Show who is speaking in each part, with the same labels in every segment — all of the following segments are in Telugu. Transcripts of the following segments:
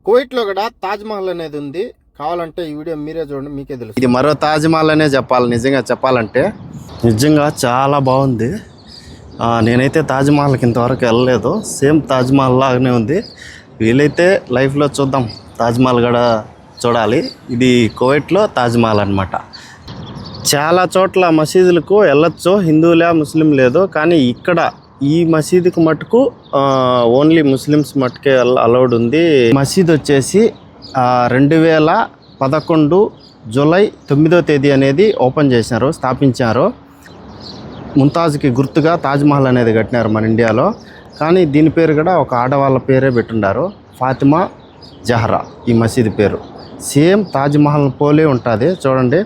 Speaker 1: కువైట్లో కూడా తాజ్మహల్ అనేది ఉంది. కావాలంటే ఈ వీడియో మీరే చూడండి, మీకే తెలుసు. ఇది మరో తాజ్మహల్ అనే చెప్పాలి. నిజంగా చెప్పాలంటే నిజంగా చాలా బాగుంది. నేనైతే తాజ్మహల్కి ఇంతవరకు వెళ్ళలేదు. సేమ్ తాజ్మహల్ లాగానే ఉంది. వీలైతే లైఫ్లో చూద్దాం, తాజ్మహల్ కూడా చూడాలి. ఇది కువైట్లో తాజ్మహల్ అనమాట. చాలా చోట్ల మసీదులకు వెళ్ళొచ్చు, హిందువులే ముస్లిం లేదు. కానీ ఇక్కడ ఈ మసీదుకు మటుకు ఓన్లీ ముస్లిమ్స్ మటుకే అలౌడ్ ఉంది. మసీద్ వచ్చేసి 2011 జూలై 9వ తేదీ అనేది ఓపెన్ చేసినారు, స్థాపించారు. ముంతాజ్కి గుర్తుగా తాజ్మహల్ అనేది కట్టినారు మన ఇండియాలో. కానీ దీని పేరు కూడా ఒక ఆడవాళ్ళ పేరే పెట్టుండారు, ఫాతిమా జహ్రా. ఈ మసీదు పేరు సేమ్ తాజ్మహల్ పోలే ఉంటుంది. చూడండి,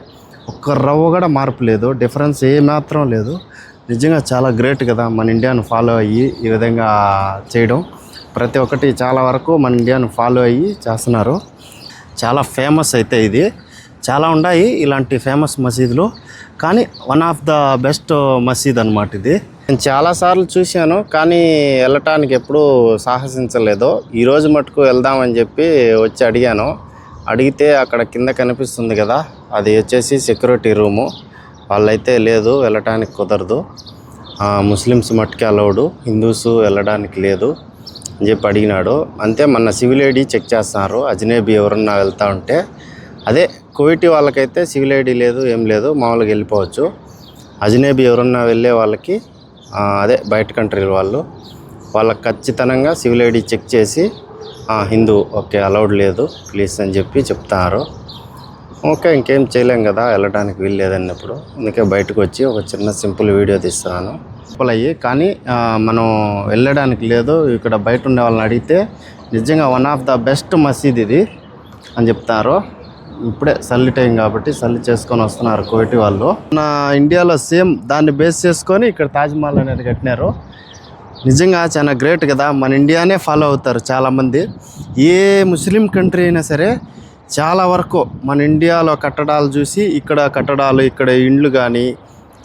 Speaker 1: ఒక్క రవ్వ కూడా మార్పు లేదు, డిఫరెన్స్ ఏమాత్రం లేదు. నిజంగా చాలా గ్రేట్ కదా మన ఇండియాను ఫాలో అయ్యి ఈ విధంగా చేయడం. ప్రతి ఒక్కటి చాలా వరకు మన ఇండియాను ఫాలో అయ్యి చేస్తున్నారు. చాలా ఫేమస్ అయితే ఇది. చాలా ఉన్నాయి ఇలాంటి ఫేమస్ మసీదులు, కానీ వన్ ఆఫ్ ద బెస్ట్ మసీద్ అనమాట ఇది. నేను చాలాసార్లు చూశాను, కానీ వెళ్ళటానికి ఎప్పుడూ సాహసించలేదు. ఈరోజు మటుకు వెళ్దామని చెప్పి వచ్చి అడిగితే అక్కడ కింద కనిపిస్తుంది కదా, అది వచ్చేసి సెక్యూరిటీ రూము. వాళ్ళైతే లేదు, వెళ్ళటానికి కుదరదు, ముస్లిమ్స్ మట్టుకే అలౌడు, హిందూస్ వెళ్ళడానికి లేదు అని చెప్పి అడిగినాడు. అంతే, మన సివిల్ ఐడి చెక్ చేస్తున్నారు. అజ్నేబీ ఎవరన్నా వెళ్తూ ఉంటే, అదే కువైటీ వాళ్ళకైతే సివిల్ ఐడి లేదు, ఏం లేదు, మామూలుగా వెళ్ళిపోవచ్చు. అజ్నేబీ ఎవరన్నా వెళ్ళే వాళ్ళకి, అదే బయట కంట్రీ వాళ్ళకి ఖచ్చితంగా సివిల్ ఐడి చెక్ చేసి హిందూ ఓకే అలౌడ్ లేదు ప్లీజ్ అని చెప్పి చెప్తున్నారు. ఓకే, ఇంకేం చేయలేం కదా, వెళ్ళడానికి వీలు లేదన్నప్పుడు. అందుకే బయటకు వచ్చి ఒక చిన్న సింపుల్ వీడియో తీస్తున్నాను. సింపుల్ అయ్యి, కానీ మనం వెళ్ళడానికి లేదు. ఇక్కడ బయట ఉండే వాళ్ళని అడిగితే నిజంగా వన్ ఆఫ్ ద బెస్ట్ మసీద్ ఇది అని చెప్తారు. ఇప్పుడే సల్లి టైం కాబట్టి సల్లి చేసుకొని వస్తున్నారు కువైటీ వాళ్ళు. మన ఇండియాలో సేమ్ దాన్ని బేస్ చేసుకొని ఇక్కడ తాజ్మహల్ అనేది కట్టినారు. నిజంగా చాలా గ్రేట్ కదా, మన ఇండియానే ఫాలో అవుతారు చాలామంది. ఏ ముస్లిం కంట్రీ అయినా సరే చాలా వరకు మన ఇండియాలో కట్టడాలు చూసి ఇక్కడ కట్టడాలు, ఇక్కడ ఇండ్లు కానీ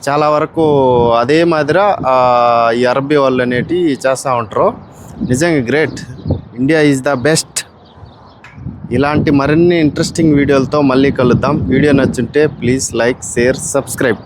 Speaker 1: చాలా వరకు అదే మాదిరి ఈ అరబ్బీ వాళ్ళు అనేటివి చేస్తూ ఉంటారు. నిజంగా great. India is the best. ఇలాంటి మరిన్ని ఇంట్రెస్టింగ్ వీడియోలతో మళ్ళీ కలుద్దాం. వీడియో నచ్చుంటే ప్లీజ్ లైక్, షేర్, సబ్స్క్రైబ్.